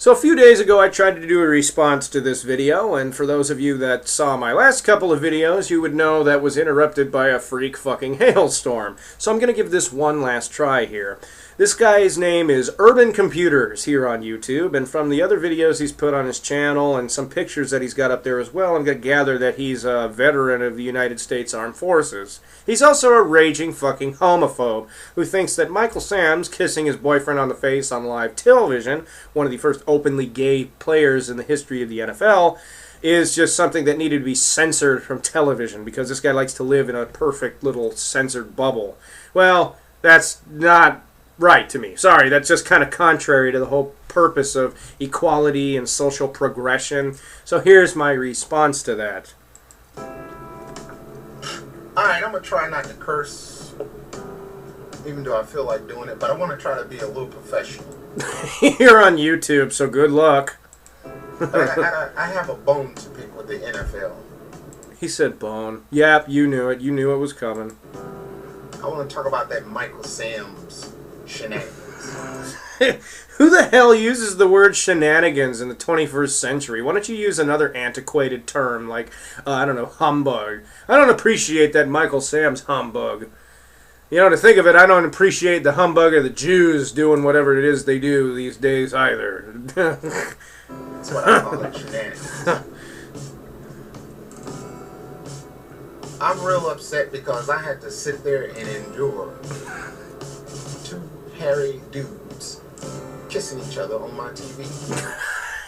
So a few days ago I tried to do a response to this video, and for those of you that saw my last couple of videos, you would know that was interrupted by a freak fucking hailstorm. So I'm going to give this one last try here. This guy's name is Urban Computers here on YouTube, and from the other videos he's put on his channel and some pictures that he's got up there as well, I'm going to gather that he's a veteran of the United States Armed Forces. He's also a raging fucking homophobe who thinks that Michael Sam's kissing his boyfriend on the face on live television, one of the first openly gay players in the history of the NFL, is just something that needed to be censored from television because this guy likes to live in a perfect little censored bubble. Well, that's not right to me. Sorry, that's just kind of contrary to the whole purpose of equality and social progression. So here's my response to that. Alright, I'm going to try not to curse, even though I feel like doing it, but I want to try to be a little professional. You're on YouTube, so good luck. I have a bone to pick with the NFL. He said bone. Yep, you knew it. You knew it was coming. I want to talk about that Michael Sam's shenanigans. Who the hell uses the word shenanigans in the 21st century? Why don't you use another antiquated term like, I don't know, humbug? I don't appreciate that Michael Sam's humbug. You know, to think of it, I don't appreciate the humbug of the Jews doing whatever it is they do these days either. That's what I call it, shenanigans. I'm real upset because I had to sit there and endure two hairy dudes kissing each other on my TV.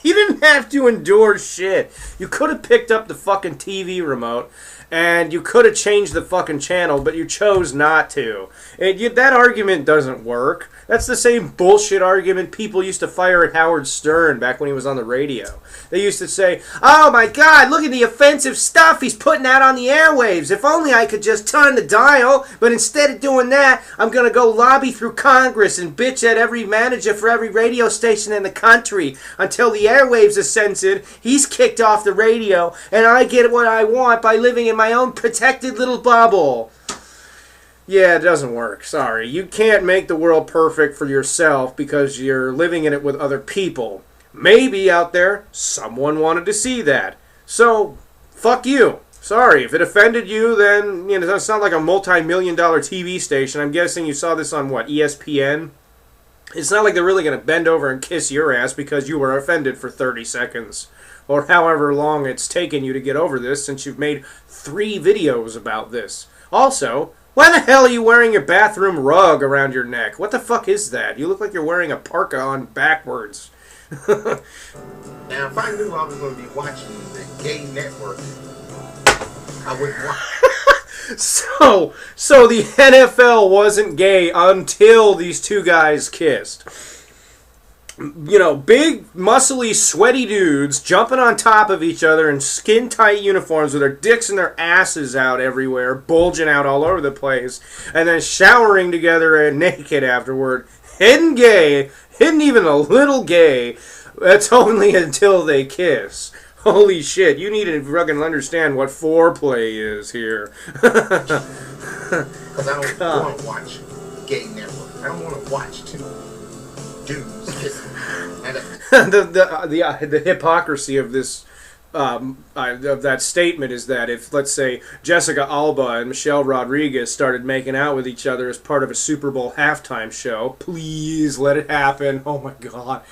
You didn't have to endure shit. You could have picked up the fucking TV remote and you could have changed the fucking channel, but you chose not to. That argument doesn't work. That's the same bullshit argument people used to fire at Howard Stern back when he was on the radio. They used to say, "Oh my God, look at the offensive stuff he's putting out on the airwaves. If only I could just turn the dial, but instead of doing that, I'm going to go lobby through Congress and bitch at every manager for every radio station in the country until the airwaves are censored, he's kicked off the radio, and I get what I want by living in my own protected little bubble." Yeah, it doesn't work. Sorry. You can't make the world perfect for yourself because you're living in it with other people. Maybe out there, someone wanted to see that. So, fuck you. Sorry. If it offended you, then, you know, it's not like a multi-million-dollar TV station. I'm guessing you saw this on, what, ESPN? It's not like they're really going to bend over and kiss your ass because you were offended for 30 seconds. Or however long it's taken you to get over this since you've made 3 videos about this. Also, why the hell are you wearing your bathroom rug around your neck? What the fuck is that? You look like you're wearing a parka on backwards. Now, if I knew I was going to be watching the gay network, I wouldn't watch. So the NFL wasn't gay until these two guys kissed. You know, big, muscly, sweaty dudes jumping on top of each other in skin-tight uniforms with their dicks and their asses out everywhere, bulging out all over the place, and then showering together and naked afterward. Hidden gay, hidden even a little gay. That's only until they kiss. Holy shit, you need to fucking understand what foreplay is here. Because I don't want to watch gay network. I don't want to watch two dudes kissing. The hypocrisy of this of that statement is that if, let's say, Jessica Alba and Michelle Rodriguez started making out with each other as part of a Super Bowl halftime show, please let it happen, oh my God,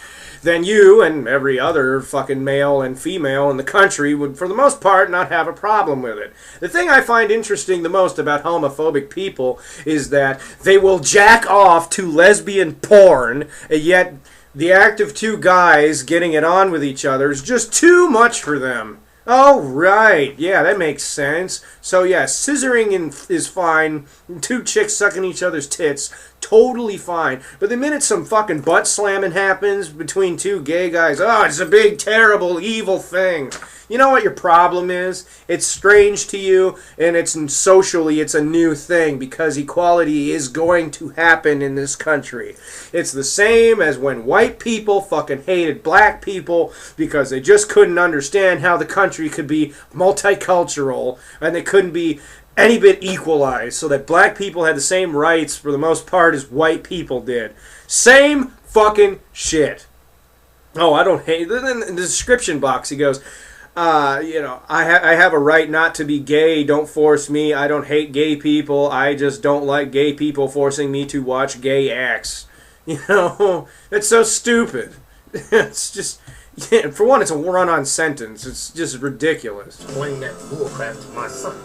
then you and every other fucking male and female in the country would, for the most part, not have a problem with it. The thing I find interesting the most about homophobic people is that they will jack off to lesbian porn, yet the act of two guys getting it on with each other is just too much for them. Oh, right. Yeah, that makes sense. So, yeah, scissoring is fine. Two chicks sucking each other's tits, totally fine. But the minute some fucking butt slamming happens between two gay guys, oh, it's a big, terrible, evil thing. You know what your problem is? It's strange to you, and socially it's a new thing because equality is going to happen in this country. It's the same as when white people fucking hated black people because they just couldn't understand how the country could be multicultural and they couldn't be any bit equalized so that black people had the same rights for the most part as white people did. Same fucking shit. Oh, I don't hate. In the description box, he goes, I have a right not to be gay. Don't force me. I don't hate gay people. I just don't like gay people forcing me to watch gay acts. It's so stupid. It's just, for one, it's a run-on sentence. It's just ridiculous. Explain that bullcrap to my son.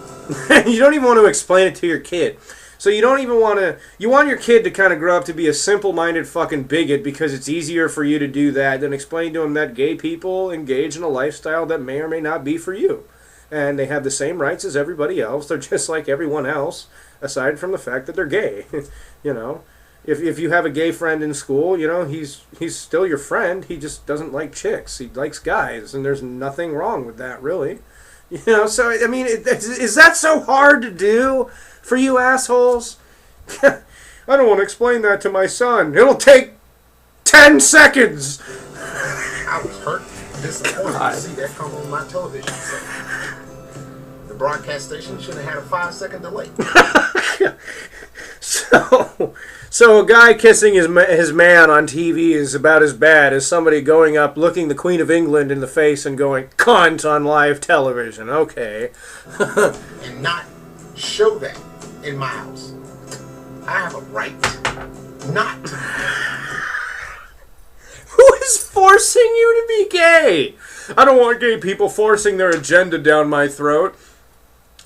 You don't even want to explain it to your kid. So you don't even want to... You want your kid to kind of grow up to be a simple-minded fucking bigot because it's easier for you to do that than explain to him that gay people engage in a lifestyle that may or may not be for you. And they have the same rights as everybody else. They're just like everyone else, aside from the fact that they're gay. If you have a gay friend in school, he's still your friend. He just doesn't like chicks. He likes guys, and there's nothing wrong with that, really. So, I mean, is that so hard to do for you assholes? I don't want to explain that to my son. It'll take 10 seconds. I was hurt, disappointed to see that come on my television set. The broadcast station should have had a 5-second delay. So a guy kissing his man on TV is about as bad as somebody going up, looking the Queen of England in the face and going, "Cunt," on live television. Okay. And not show that in my house. I have a right not to. Who is forcing you to be gay? I don't want gay people forcing their agenda down my throat.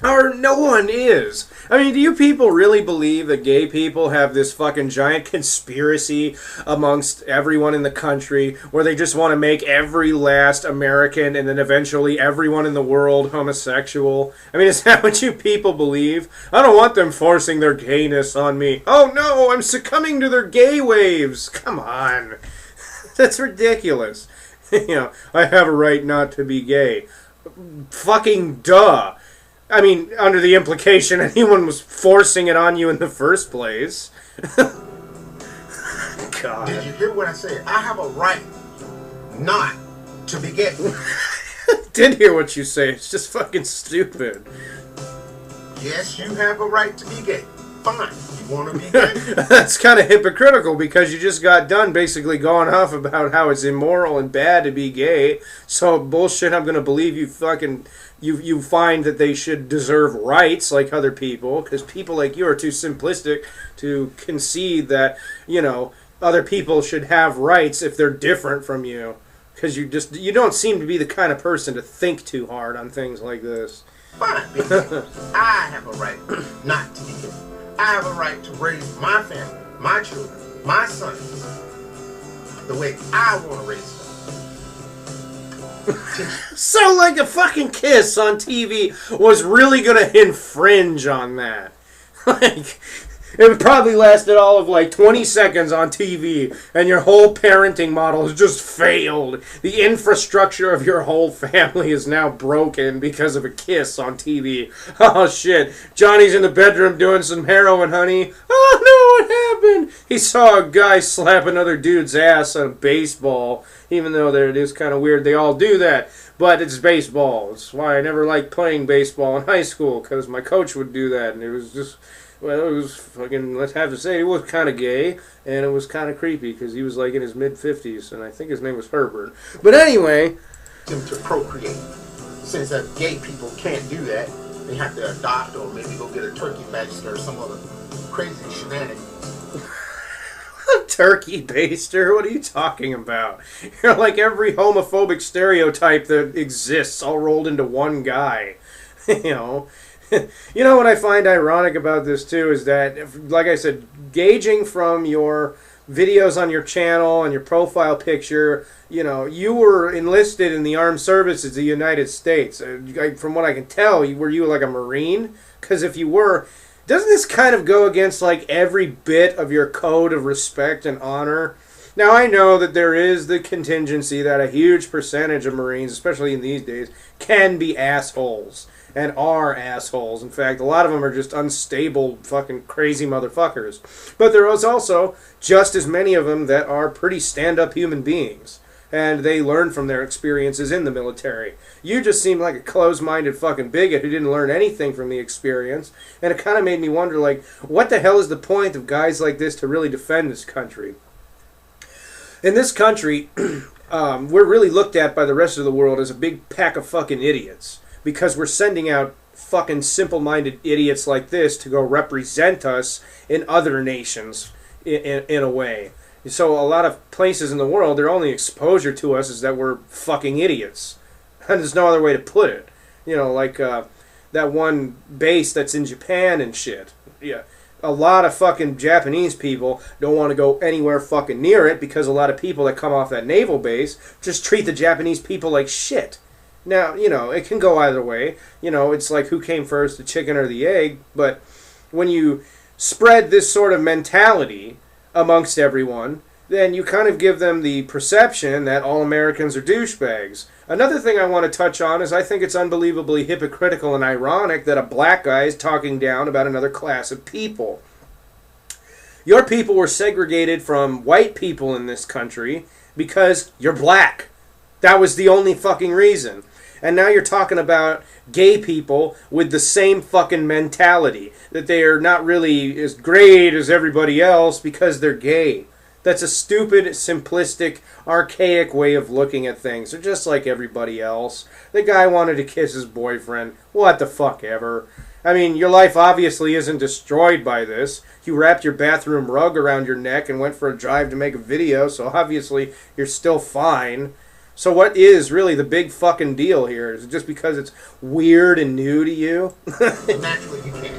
Or no one is. I mean, do you people really believe that gay people have this fucking giant conspiracy amongst everyone in the country where they just want to make every last American and then eventually everyone in the world homosexual? I mean, is that what you people believe? I don't want them forcing their gayness on me. Oh no, I'm succumbing to their gay waves. Come on. That's ridiculous. I have a right not to be gay. Fucking duh. I mean, under the implication anyone was forcing it on you in the first place. God. Did you hear what I said? I have a right not to be gay. Did hear what you say. It's just fucking stupid. Yes, you have a right to be gay. Fine. You want to be gay? That's kind of hypocritical because you just got done basically going off about how it's immoral and bad to be gay. So bullshit, I'm going to believe you fucking... You find that they should deserve rights like other people, because people like you are too simplistic to concede that, other people should have rights if they're different from you. Because you don't seem to be the kind of person to think too hard on things like this. Fine, be gay. I have a right not to be gay. I have a right to raise my family, my children, my sons, the way I want to raise them. So, like, a fucking kiss on TV was really gonna infringe on that. Like, it probably lasted all of, 20 seconds on TV, and your whole parenting model has just failed. The infrastructure of your whole family is now broken because of a kiss on TV. Oh, shit. Johnny's in the bedroom doing some heroin, honey. Oh, no, what happened? He saw a guy slap another dude's ass on a baseball. Even though it is kind of weird, they all do that. But it's baseball. It's why I never liked playing baseball in high school, because my coach would do that, and it was just, well, it was fucking, let's have to say, it was kind of gay, and it was kind of creepy, because he was in his mid-50s, and I think his name was Herbert. But anyway... Them to procreate. Since gay people can't do that, they have to adopt or maybe go get a turkey baster or some other crazy shenanigans. Turkey baster? What are you talking about? You're like every homophobic stereotype that exists all rolled into one guy. You know what I find ironic about this too is that, like I said, gauging from your videos on your channel and your profile picture, you were enlisted in the armed services of the United States. From what I can tell, were you like a Marine? Because if you were... Doesn't this kind of go against, every bit of your code of respect and honor? Now, I know that there is the contingency that a huge percentage of Marines, especially in these days, can be assholes. And are assholes. In fact, a lot of them are just unstable, fucking crazy motherfuckers. But there is also just as many of them that are pretty stand-up human beings. And they learn from their experiences in the military. You just seem like a closed-minded fucking bigot who didn't learn anything from the experience. And it kind of made me wonder, what the hell is the point of guys like this to really defend this country? In this country, we're really looked at by the rest of the world as a big pack of fucking idiots because we're sending out fucking simple-minded idiots like this to go represent us in other nations in a way. So a lot of places in the world, their only exposure to us is that we're fucking idiots. And there's no other way to put it. You know, like that one base that's in Japan and shit. Yeah. A lot of fucking Japanese people don't want to go anywhere fucking near it because a lot of people that come off that naval base just treat the Japanese people like shit. Now, you know, it can go either way. You know, it's like who came first, the chicken or the egg. But when you spread this sort of mentality amongst everyone, then you kind of give them the perception that all Americans are douchebags. Another thing I want to touch on is I think it's unbelievably hypocritical and ironic that a black guy is talking down about another class of people. Your people were segregated from white people in this country because you're black. That was the only fucking reason. And now you're talking about gay people with the same fucking mentality, that they are not really as great as everybody else because they're gay. That's a stupid, simplistic, archaic way of looking at things. They're just like everybody else. The guy wanted to kiss his boyfriend. What the fuck ever. I mean, your life obviously isn't destroyed by this. You wrapped your bathroom rug around your neck and went for a drive to make a video, so obviously you're still fine. So what is really the big fucking deal here? Is it just because it's weird and new to you? Naturally, you can.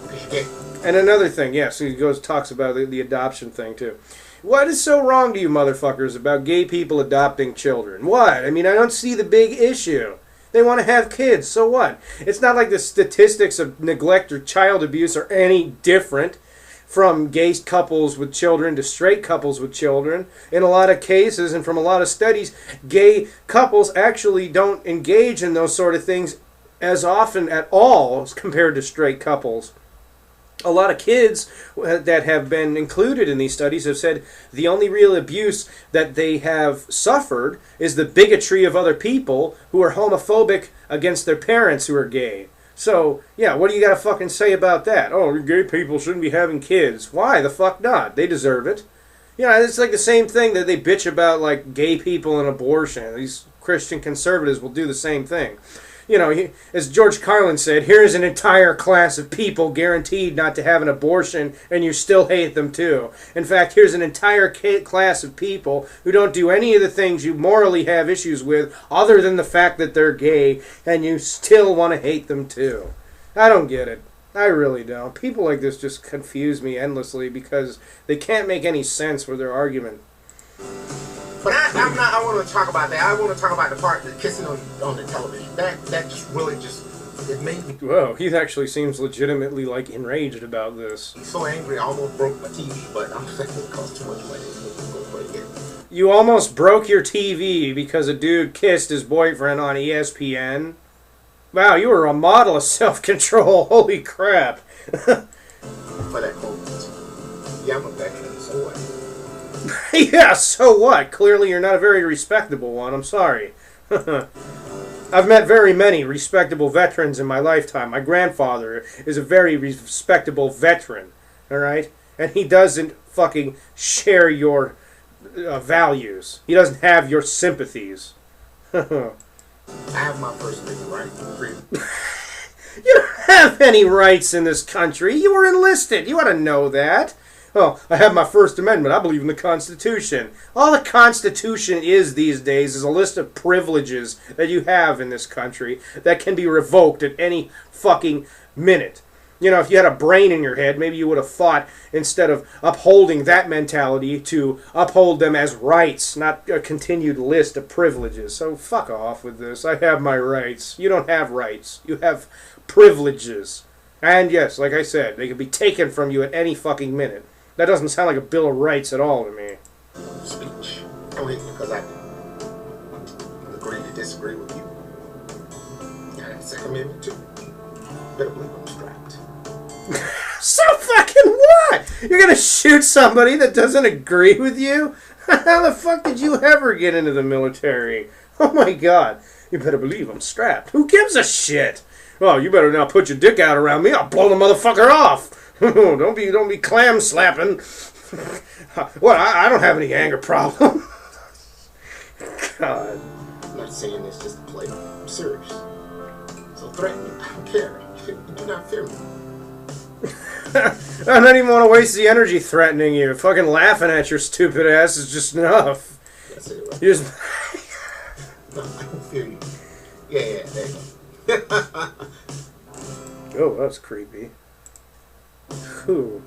Because you're gay. And another thing, yes, he talks about the adoption thing too. What is so wrong to you motherfuckers about gay people adopting children? What? I mean, I don't see the big issue. They want to have kids, so what? It's not like the statistics of neglect or child abuse are any different from gay couples with children to straight couples with children. In a lot of cases and from a lot of studies, gay couples actually don't engage in those sort of things as often at all as compared to straight couples. A lot of kids that have been included in these studies have said the only real abuse that they have suffered is the bigotry of other people who are homophobic against their parents who are gay. So, yeah, what do you got to fucking say about that? Oh, gay people shouldn't be having kids. Why? The fuck not? They deserve it. You know, it's like the same thing that they bitch about, like, gay people and abortion. These Christian conservatives will do the same thing. You know, as George Carlin said, here's an entire class of people guaranteed not to have an abortion, and you still hate them too. In fact, here's an entire class of people who don't do any of the things you morally have issues with, other than the fact that they're gay, and you still want to hate them too. I don't get it. I really don't. People like this just confuse me endlessly because they can't make any sense with their argument. But I want to talk about that. I want to talk about the part that kissing on the television. That just really it made me. Whoa, he actually seems legitimately like enraged about this. He's so angry, I almost broke my TV, but I'm saying it costs too much money. Go for it. You almost broke your TV because a dude kissed his boyfriend on ESPN? Wow, you were a model of self-control. Holy crap. For that moment. Yeah, I'm a veteran, so what? Yeah, so what? Clearly you're not a very respectable one. I'm sorry. I've met very many respectable veterans in my lifetime. My grandfather is a very respectable veteran, alright? And he doesn't fucking share your values. He doesn't have your sympathies. I have my First Amendment right. Freedom. You don't have any rights in this country. You were enlisted. You ought to know that. Oh, I have my First Amendment. I believe in the Constitution. All the Constitution is these days is a list of privileges that you have in this country that can be revoked at any fucking minute. You know, if you had a brain in your head, maybe you would have fought, instead of upholding that mentality, to uphold them as rights, not a continued list of privileges. So fuck off with this. I have my rights. You don't have rights. You have privileges. And yes, like I said, they can be taken from you at any fucking minute. That doesn't sound like a Bill of Rights at all to me. Speech. Only because I agree to disagree with you. And Second Amendment too. Better believe I'm strapped. So fucking what? You're gonna shoot somebody that doesn't agree with you? How the fuck did you ever get into the military? Oh my god. You better believe I'm strapped. Who gives a shit? Well, you better not put your dick out around me. I'll blow the motherfucker off. Don't be clam slapping. What? I don't have any anger problem. God. I'm not saying this just to play. I'm serious. So threaten me. I don't care. You do not fear me. I don't even want to waste the energy threatening you. Fucking laughing at your stupid ass is just enough. That's it, right? You just... No, I don't fear you. Yeah, there you go. Oh, that's creepy. Who?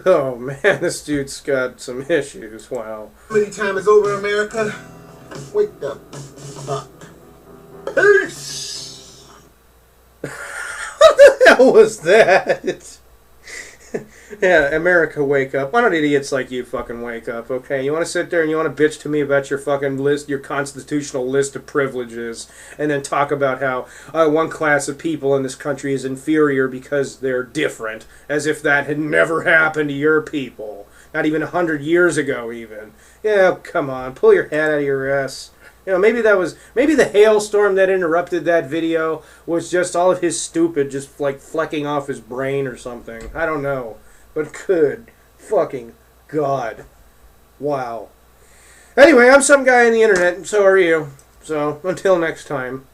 Oh man, this dude's got some issues. Wow. Many time is over, America. Wake up. Peace. What the hell was that? Yeah, America, wake up. Why don't idiots like you fucking wake up, okay? You want to sit there and you want to bitch to me about your fucking list, your constitutional list of privileges, and then talk about how one class of people in this country is inferior because they're different, as if that had never happened to your people. Not even 100 years ago, even. Yeah, come on, pull your head out of your ass. You know, maybe the hailstorm that interrupted that video was just all of his stupid just like flecking off his brain or something. I don't know. But good fucking God. Wow. Anyway, I'm some guy on the internet, and so are you. So, until next time.